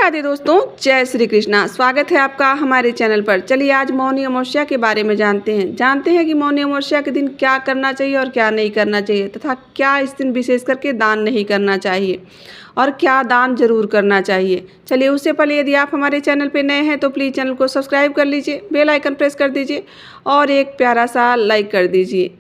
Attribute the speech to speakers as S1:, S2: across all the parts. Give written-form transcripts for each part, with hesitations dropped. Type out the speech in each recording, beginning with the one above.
S1: राधे दोस्तों, जय श्री कृष्णा। स्वागत है आपका हमारे चैनल पर। चलिए आज मौनी अमावस्या के बारे में जानते हैं कि मौनी अमावस्या के दिन क्या करना चाहिए और क्या नहीं करना चाहिए, तथा क्या इस दिन विशेष करके दान नहीं करना चाहिए और क्या दान जरूर करना चाहिए। चलिए उससे पहले यदि आप हमारे चैनल पर नए हैं तो प्लीज़ चैनल को सब्सक्राइब कर लीजिए, बेल आइकन प्रेस कर दीजिए और एक प्यारा सा लाइक कर दीजिए।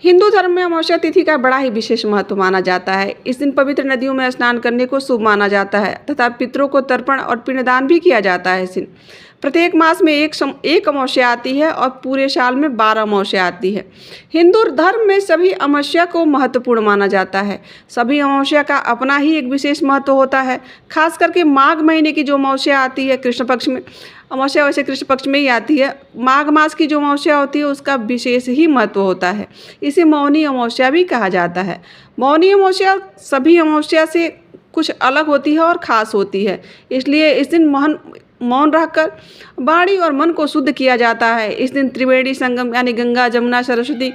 S1: हिंदू धर्म में अमावस्या तिथि का बड़ा ही विशेष महत्व माना जाता है। इस दिन पवित्र नदियों में स्नान करने को शुभ माना जाता है तथा पितरों को तर्पण और पिंडदान भी किया जाता है। इस दिन प्रत्येक मास में एक अमावस्या आती है और पूरे साल में 12 अमावस्या आती है। हिंदू धर्म में सभी अमावस्या को महत्वपूर्ण माना जाता है। सभी अमावस्या का अपना ही एक विशेष महत्व होता है। खास करके माघ महीने की जो अमावस्या आती है कृष्ण पक्ष में, अमावस्या वैसे कृष्ण पक्ष में ही आती है, माघ मास की जो अमावस्या होती है उसका विशेष ही महत्व होता है। इसे मौनी अमावस्या भी कहा जाता है। मौनी अमावस्या सभी अमावस्या से कुछ अलग होती है और ख़ास होती है, इसलिए इस दिन मौन रहकर वाणी और मन को शुद्ध किया जाता है। इस दिन त्रिवेणी संगम यानी गंगा जमुना सरस्वती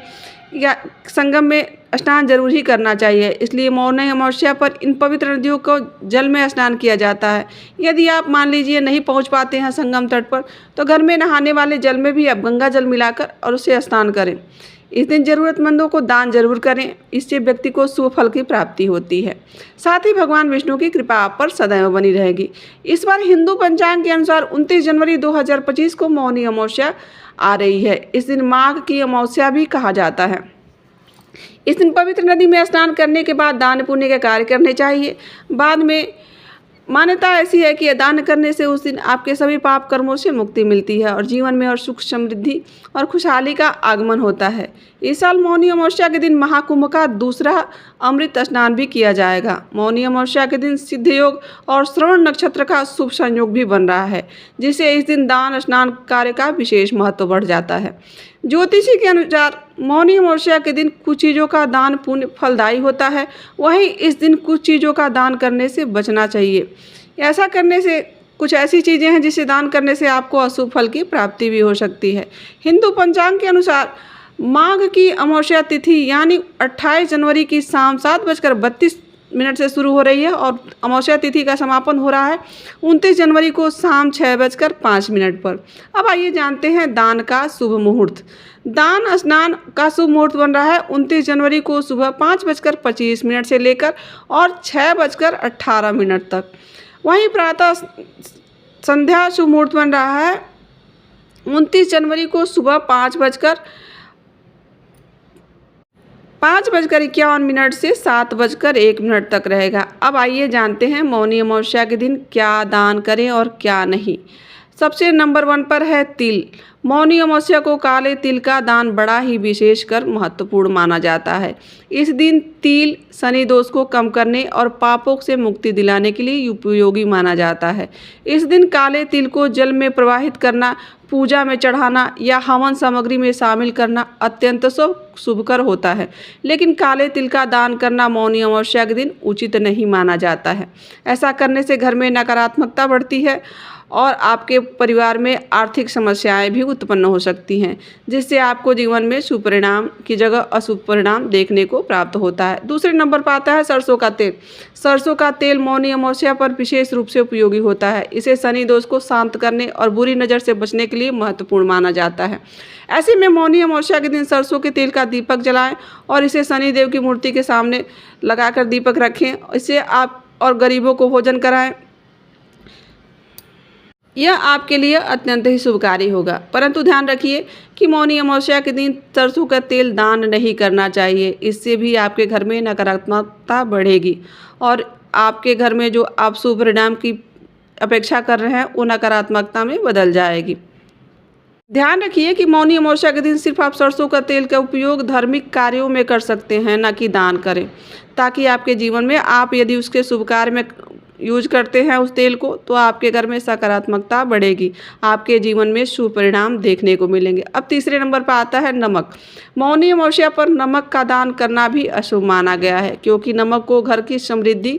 S1: या संगम में स्नान जरूर ही करना चाहिए। इसलिए मौनी अमावस्या पर इन पवित्र नदियों को जल में स्नान किया जाता है। यदि आप मान लीजिए नहीं पहुंच पाते हैं संगम तट पर, तो घर में नहाने वाले जल में भी आप गंगा जल मिलाकर और उससे स्नान करें। इस दिन ज़रूरतमंदों को दान जरूर करें, इससे व्यक्ति को शुभ फल की प्राप्ति होती है। साथ ही भगवान विष्णु की कृपा आप पर सदैव बनी रहेगी। इस बार हिंदू पंचांग के अनुसार 29 जनवरी 2025 को मौनी अमावस्या आ रही है। इस दिन माघ की अमावस्या भी कहा जाता है। इस दिन पवित्र नदी में स्नान करने के बाद दान पुण्य के कार्य करने चाहिए। बाद में मान्यता ऐसी है कि दान करने से उस दिन आपके सभी पाप कर्मों से मुक्ति मिलती है और जीवन में और सुख समृद्धि और खुशहाली का आगमन होता है। इस साल मौनी अमावस्या के दिन महाकुंभ का दूसरा अमृत स्नान भी किया जाएगा। मौनी अमावस्या के दिन सिद्ध योग और श्रवण नक्षत्र का शुभ संयोग भी बन रहा है, जिससे इस दिन दान स्नान कार्य का विशेष महत्व बढ़ जाता है। ज्योतिषी के अनुसार मौनी अमावस्या के दिन कुछ चीज़ों का दान पुण्य फलदायी होता है, वहीं इस दिन कुछ चीज़ों का दान करने से बचना चाहिए। ऐसा करने से कुछ ऐसी चीज़ें हैं जिसे दान करने से आपको अशुभ फल की प्राप्ति भी हो सकती है। हिंदू पंचांग के अनुसार माघ की अमावस्या तिथि यानी 28 जनवरी की शाम 7:32 से शुरू हो रही है और अमावस्या तिथि का समापन हो रहा है 29 जनवरी को शाम 6:05 पर। अब आइए जानते हैं दान का शुभ मुहूर्त। दान स्नान का शुभ मुहूर्त बन रहा है 29 जनवरी को सुबह 5:25 से लेकर और 6:18 तक। वहीं प्रातः संध्या शुभ मुहूर्त बन रहा है 29 जनवरी को सुबह 5:51 से 7:01 तक रहेगा। अब आइए जानते हैं मौनी अमावस्या के दिन क्या दान करें और क्या नहीं। सबसे नंबर 1 पर है तिल। मौनी अमावस्या को काले तिल का दान बड़ा ही विशेषकर महत्वपूर्ण माना जाता है। इस दिन तिल शनि दोष को कम करने और पापों से मुक्ति दिलाने के लिए उपयोगी माना जाता है। इस दिन काले तिल को जल में प्रवाहित करना, पूजा में चढ़ाना या हवन सामग्री में शामिल करना अत्यंत शुभकर होता है, लेकिन काले तिल का दान करना मौनी अमावस्या के दिन उचित नहीं माना जाता है। ऐसा करने से घर में नकारात्मकता बढ़ती है और आपके परिवार में आर्थिक समस्याएं भी उत्पन्न हो सकती हैं, जिससे आपको जीवन में शुभ परिणाम की जगह अशुभ परिणाम देखने को प्राप्त होता है। दूसरे नंबर पर आता है सरसों का तेल। सरसों का तेल मौनी अमावस्या पर विशेष रूप से उपयोगी होता है। इसे शनि दोष को शांत करने और बुरी नज़र से बचने के लिए महत्वपूर्ण माना जाता है। ऐसे में मौनी अमावस्या के दिन सरसों के तेल का दीपक जलाएं और इसे शनि देव की मूर्ति के सामने लगाकर दीपक रखें। इससे आप और गरीबों को भोजन कराएं। यह आपके लिए अत्यंत ही शुभकारी होगा, परंतु ध्यान रखिए कि मौनी अमावस्या के दिन सरसों का तेल दान नहीं करना चाहिए। इससे भी आपके घर में नकारात्मकता बढ़ेगी और आपके घर में जो आप शुभ परिणाम की अपेक्षा कर रहे हैं वो नकारात्मकता में बदल जाएगी। ध्यान रखिए कि मौनी अमावस्या के दिन सिर्फ आप सरसों का तेल का उपयोग धार्मिक कार्यों में कर सकते हैं, न कि दान करें, ताकि आपके जीवन में आप यदि उसके शुभ कार्य में यूज करते हैं उस तेल को, तो आपके घर में सकारात्मकता बढ़ेगी, आपके जीवन में शुभ परिणाम देखने को मिलेंगे। अब तीसरे नंबर पर आता है नमक। मौनी अमावस्या पर नमक का दान करना भी अशुभ माना गया है, क्योंकि नमक को घर की समृद्धि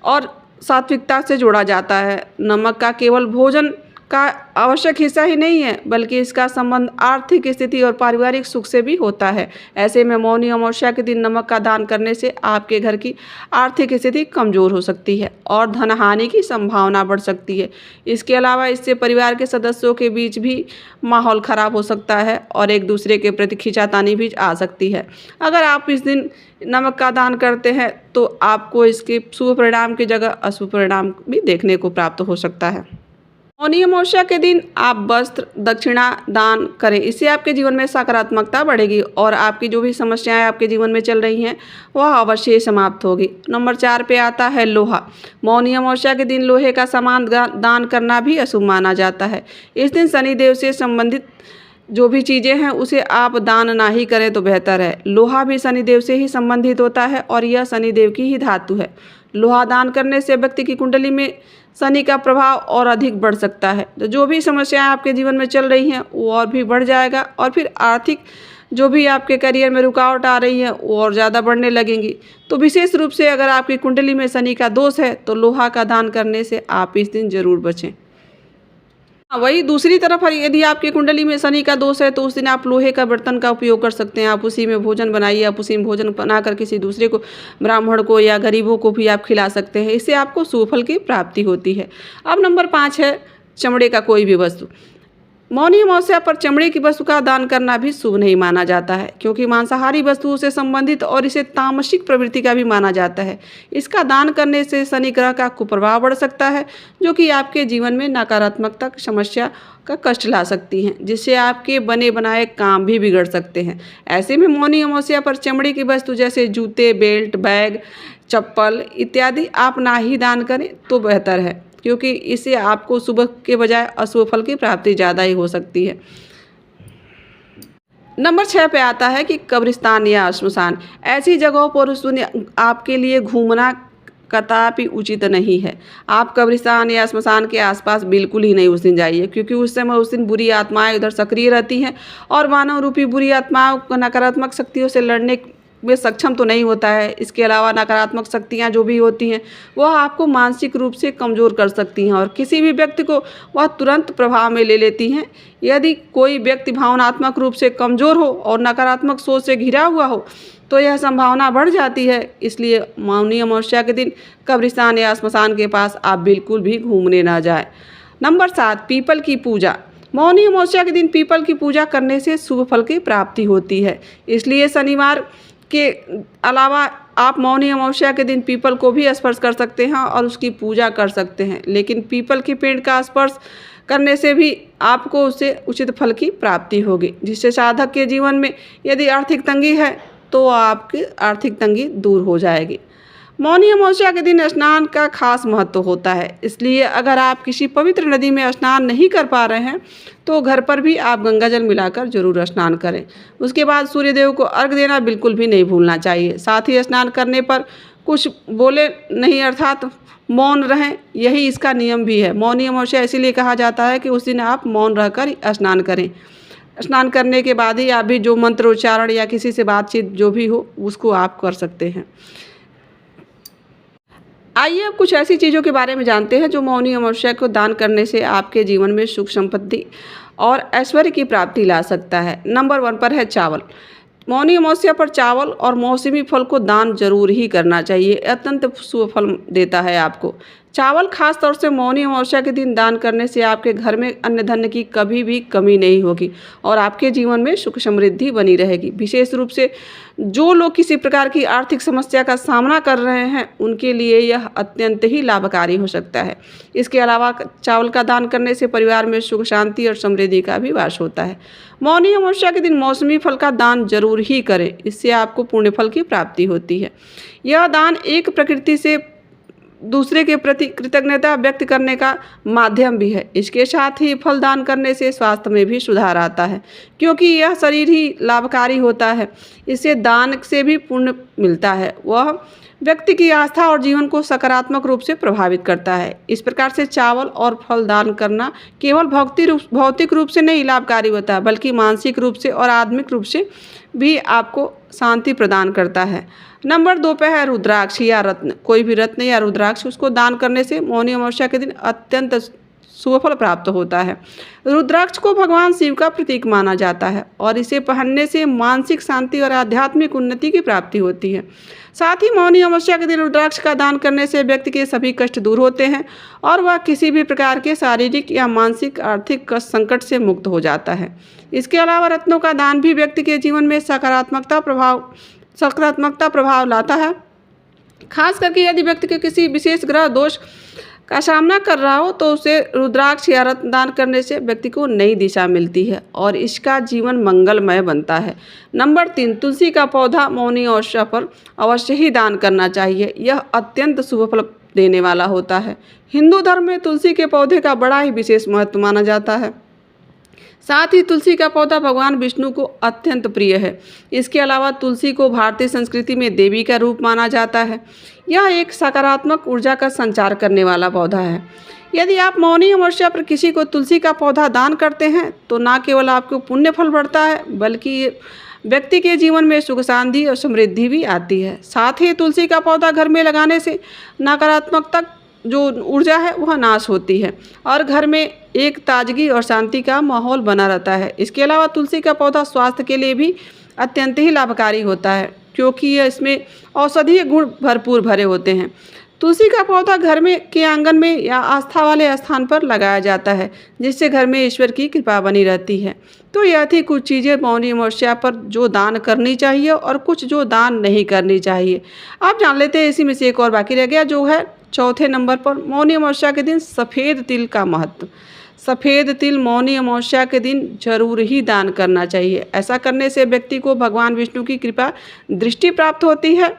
S1: और सात्विकता से जोड़ा जाता है। नमक का केवल भोजन का आवश्यक हिस्सा ही नहीं है, बल्कि इसका संबंध आर्थिक स्थिति और पारिवारिक सुख से भी होता है। ऐसे में मौनी अमावस्या के दिन नमक का दान करने से आपके घर की आर्थिक स्थिति कमजोर हो सकती है और धन हानि की संभावना बढ़ सकती है। इसके अलावा इससे परिवार के सदस्यों के बीच भी माहौल खराब हो सकता है और एक दूसरे के प्रति खींचातानी भी आ सकती है। अगर आप इस दिन नमक का दान करते हैं तो आपको इसके शुभ परिणाम की जगह अशुभ परिणाम भी देखने को प्राप्त हो सकता है। मौनी अमावस्या के दिन आप वस्त्र दक्षिणा दान करें, इससे आपके जीवन में सकारात्मकता बढ़ेगी और आपकी जो भी समस्याएं आपके जीवन में चल रही हैं वह अवश्य समाप्त होगी। नंबर 4 पे आता है लोहा। मौनी अमावस्या के दिन लोहे का सामान दान करना भी अशुभ माना जाता है। इस दिन शनिदेव से संबंधित जो भी चीज़ें हैं उसे आप दान ना ही करें तो बेहतर है। लोहा भी शनिदेव से ही संबंधित होता है और यह शनिदेव की ही धातु है। लोहा दान करने से व्यक्ति की कुंडली में शनि का प्रभाव और अधिक बढ़ सकता है। तो जो भी समस्याएं आपके जीवन में चल रही हैं वो और भी बढ़ जाएगा और फिर आर्थिक जो भी आपके करियर में रुकावट आ रही है वो और ज़्यादा बढ़ने लगेंगी। तो विशेष रूप से अगर आपकी कुंडली में शनि का दोष है तो लोहा का दान करने से आप इस दिन जरूर बचें। वही दूसरी तरफ यदि आपकी कुंडली में शनि का दोष है तो उस दिन आप लोहे का बर्तन का उपयोग कर सकते हैं। आप उसी में भोजन बनाइए, आप उसी में भोजन बनाकर किसी दूसरे को, ब्राह्मण को या गरीबों को भी आप खिला सकते हैं। इससे आपको शुभ फल की प्राप्ति होती है। अब नंबर 5 है चमड़े का कोई भी वस्तु। मौनी अमावस्या पर चमड़े की वस्तु का दान करना भी शुभ नहीं माना जाता है, क्योंकि मांसाहारी वस्तुओं से संबंधित और इसे तामसिक प्रवृत्ति का भी माना जाता है। इसका दान करने से शनि ग्रह का कुप्रभाव बढ़ सकता है, जो कि आपके जीवन में नकारात्मकता समस्या का कष्ट ला सकती हैं, जिससे आपके बने बनाए काम भी बिगड़ सकते हैं। ऐसे में मौनी अमावस्या पर चमड़े की वस्तु जैसे जूते, बेल्ट, बैग, चप्पल इत्यादि आप ना ही दान करें तो बेहतर है, क्योंकि इससे आपको शुभ के बजाय अशुभ फल की प्राप्ति ज़्यादा ही हो सकती है। नंबर 6 पे आता है कि कब्रिस्तान या श्मशान। ऐसी जगहों पर उस दिन आपके लिए घूमना कदापि उचित नहीं है। आप कब्रिस्तान या श्मशान के आसपास बिल्कुल ही नहीं उस दिन जाइए, क्योंकि उस समय उस दिन बुरी आत्माएं उधर सक्रिय रहती हैं और मानव रूपी बुरी आत्माओं को नकारात्मक शक्तियों से लड़ने में सक्षम तो नहीं होता है। इसके अलावा नकारात्मक शक्तियाँ जो भी होती हैं वह आपको मानसिक रूप से कमज़ोर कर सकती हैं और किसी भी व्यक्ति को वह तुरंत प्रभाव में ले लेती हैं। यदि कोई व्यक्ति भावनात्मक रूप से कमज़ोर हो और नकारात्मक सोच से घिरा हुआ हो तो यह संभावना बढ़ जाती है। इसलिए मौनी अमावस्या के दिन कब्रिस्तान या श्मशान के पास आप बिल्कुल भी घूमने ना जाएं। नंबर 7 पीपल की पूजा। मौनी अमावस्या के दिन पीपल की पूजा करने से शुभ फल की प्राप्ति होती है। इसलिए शनिवार के अलावा आप मौनी अमावस्या के दिन पीपल को भी स्पर्श कर सकते हैं और उसकी पूजा कर सकते हैं, लेकिन पीपल के पेड़ का स्पर्श करने से भी आपको उससे उचित फल की प्राप्ति होगी, जिससे साधक के जीवन में यदि आर्थिक तंगी है तो आपकी आर्थिक तंगी दूर हो जाएगी। मौनी अमावस्या के दिन स्नान का खास महत्व होता है, इसलिए अगर आप किसी पवित्र नदी में स्नान नहीं कर पा रहे हैं तो घर पर भी आप गंगा जल मिलाकर जरूर स्नान करें। उसके बाद सूर्यदेव को अर्घ देना बिल्कुल भी नहीं भूलना चाहिए। साथ ही स्नान करने पर कुछ बोले नहीं, अर्थात मौन रहें, यही इसका नियम भी है। मौनी अमावस्या इसीलिए कहा जाता है कि उस दिन आप मौन रहकर स्नान करें। स्नान करने के बाद ही आप भी जो मंत्र उच्चारण या किसी से बातचीत जो भी हो उसको आप कर सकते हैं। आइए अब कुछ ऐसी चीज़ों के बारे में जानते हैं जो मौनी अमावस्या को दान करने से आपके जीवन में सुख संपत्ति और ऐश्वर्य की प्राप्ति ला सकता है। नंबर 1 पर है चावल। मौनी अमावस्या पर चावल और मौसमी फल को दान जरूर ही करना चाहिए, अत्यंत शुभ फल देता है आपको। चावल खास तौर से मौनी अमावस्या के दिन दान करने से आपके घर में अन्न धन की कभी भी कमी नहीं होगी और आपके जीवन में सुख समृद्धि बनी रहेगी। विशेष रूप से जो लोग किसी प्रकार की आर्थिक समस्या का सामना कर रहे हैं उनके लिए यह अत्यंत ही लाभकारी हो सकता है। इसके अलावा चावल का दान करने से परिवार में सुख शांति और समृद्धि का भी वास होता है। मौनी अमावस्या के दिन मौसमी फल का दान जरूर ही करें, इससे आपको पुण्य फल की प्राप्ति होती है। यह दान एक प्रकृति से दूसरे के प्रति कृतज्ञता व्यक्त करने का माध्यम भी है। इसके साथ ही फल दान करने से स्वास्थ्य में भी सुधार आता है, क्योंकि यह शरीर ही लाभकारी होता है। इससे दान से भी पुण्य मिलता है, वह व्यक्ति की आस्था और जीवन को सकारात्मक रूप से प्रभावित करता है। इस प्रकार से चावल और फल दान करना केवल भौतिक रूप से नहीं लाभकारी होता है, बल्कि मानसिक रूप से और आत्मिक रूप से भी आपको शांति प्रदान करता है। नंबर 2 पे है रुद्राक्ष या रत्न। कोई भी रत्न या रुद्राक्ष उसको दान करने से मौनी अमावस्या के दिन अत्यंत शुभ फल प्राप्त होता है। रुद्राक्ष को भगवान शिव का प्रतीक माना जाता है और इसे पहनने से मानसिक शांति और आध्यात्मिक उन्नति की प्राप्ति होती है। साथ ही मौनी अमावस्या के दिन रुद्राक्ष का दान करने से व्यक्ति के सभी कष्ट दूर होते हैं और वह किसी भी प्रकार के शारीरिक या मानसिक आर्थिक संकट से मुक्त हो जाता है। इसके अलावा रत्नों का दान भी व्यक्ति के जीवन में सकारात्मकता प्रभाव लाता है। खास करके यदि व्यक्ति के किसी विशेष ग्रह दोष का सामना कर रहा हो तो उसे रुद्राक्ष या रत्न दान करने से व्यक्ति को नई दिशा मिलती है और इसका जीवन मंगलमय बनता है। नंबर 3, तुलसी का पौधा मौनी अमावस्या पर अवश्य ही दान करना चाहिए। यह अत्यंत शुभ फल देने वाला होता है। हिंदू धर्म में तुलसी के पौधे का बड़ा ही विशेष महत्व माना जाता है। साथ ही तुलसी का पौधा भगवान विष्णु को अत्यंत प्रिय है। इसके अलावा तुलसी को भारतीय संस्कृति में देवी का रूप माना जाता है। यह एक सकारात्मक ऊर्जा का संचार करने वाला पौधा है। यदि आप मौनी अमावस्या पर किसी को तुलसी का पौधा दान करते हैं तो न केवल आपको पुण्य फल बढ़ता है बल्कि व्यक्ति के जीवन में सुख शांति और समृद्धि भी आती है। साथ ही तुलसी का पौधा घर में लगाने से नकारात्मकता जो ऊर्जा है वह नाश होती है और घर में एक ताजगी और शांति का माहौल बना रहता है। इसके अलावा तुलसी का पौधा स्वास्थ्य के लिए भी अत्यंत ही लाभकारी होता है क्योंकि यह इसमें औषधीय गुण भरपूर भरे होते हैं। तुलसी का पौधा घर में के आंगन में या आस्था वाले स्थान पर लगाया जाता है जिससे घर में ईश्वर की कृपा बनी रहती है। तो यह थी कुछ चीज़ें मौनी अमावस्या पर जो दान करनी चाहिए और कुछ जो दान नहीं करनी चाहिए। आप जान लेते हैं इसी में से एक और बाकी रह गया जो है चौथे नंबर पर मौनी अमावस्या के दिन सफ़ेद तिल का महत्व। सफ़ेद तिल मौनी अमावस्या के दिन जरूर ही दान करना चाहिए। ऐसा करने से व्यक्ति को भगवान विष्णु की कृपा दृष्टि प्राप्त होती है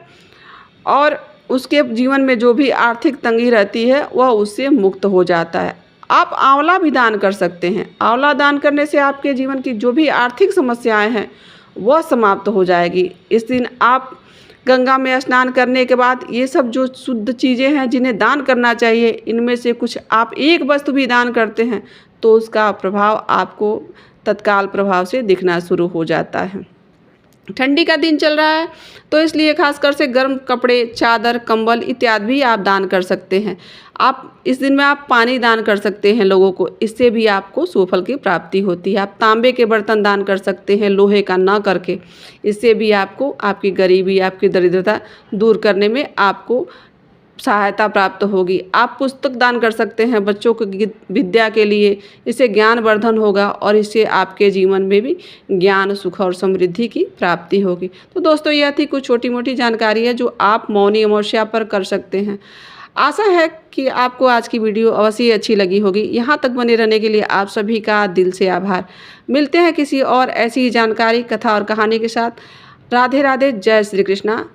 S1: और उसके जीवन में जो भी आर्थिक तंगी रहती है वह उससे मुक्त हो जाता है। आप आंवला भी दान कर सकते हैं। आंवला दान करने से आपके जीवन की जो भी आर्थिक समस्याएं हैं वह समाप्त हो जाएगी। इस दिन आप गंगा में स्नान करने के बाद ये सब जो शुद्ध चीज़ें हैं जिन्हें दान करना चाहिए इनमें से कुछ आप एक वस्तु भी दान करते हैं तो उसका प्रभाव आपको तत्काल प्रभाव से दिखना शुरू हो जाता है। ठंडी का दिन चल रहा है तो इसलिए खासकर से गर्म कपड़े, चादर, कंबल इत्यादि भी आप दान कर सकते हैं। आप इस दिन में आप पानी दान कर सकते हैं लोगों को, इससे भी आपको शुभ फल की प्राप्ति होती है। आप तांबे के बर्तन दान कर सकते हैं लोहे का ना करके, इससे भी आपको आपकी गरीबी, आपकी दरिद्रता दूर करने में आपको सहायता प्राप्त होगी। आप पुस्तक दान कर सकते हैं बच्चों की विद्या के लिए, इससे ज्ञानवर्धन होगा और इससे आपके जीवन में भी ज्ञान, सुख और समृद्धि की प्राप्ति होगी। तो दोस्तों यह थी कुछ छोटी मोटी जानकारी है जो आप मौनी अमावस्या पर कर सकते हैं। आशा है कि आपको आज की वीडियो अवश्य अच्छी लगी होगी। यहाँ तक बने रहने के लिए आप सभी का दिल से आभार। मिलते हैं किसी और ऐसी जानकारी, कथा और कहानी के साथ। राधे राधे, जय श्री कृष्णा।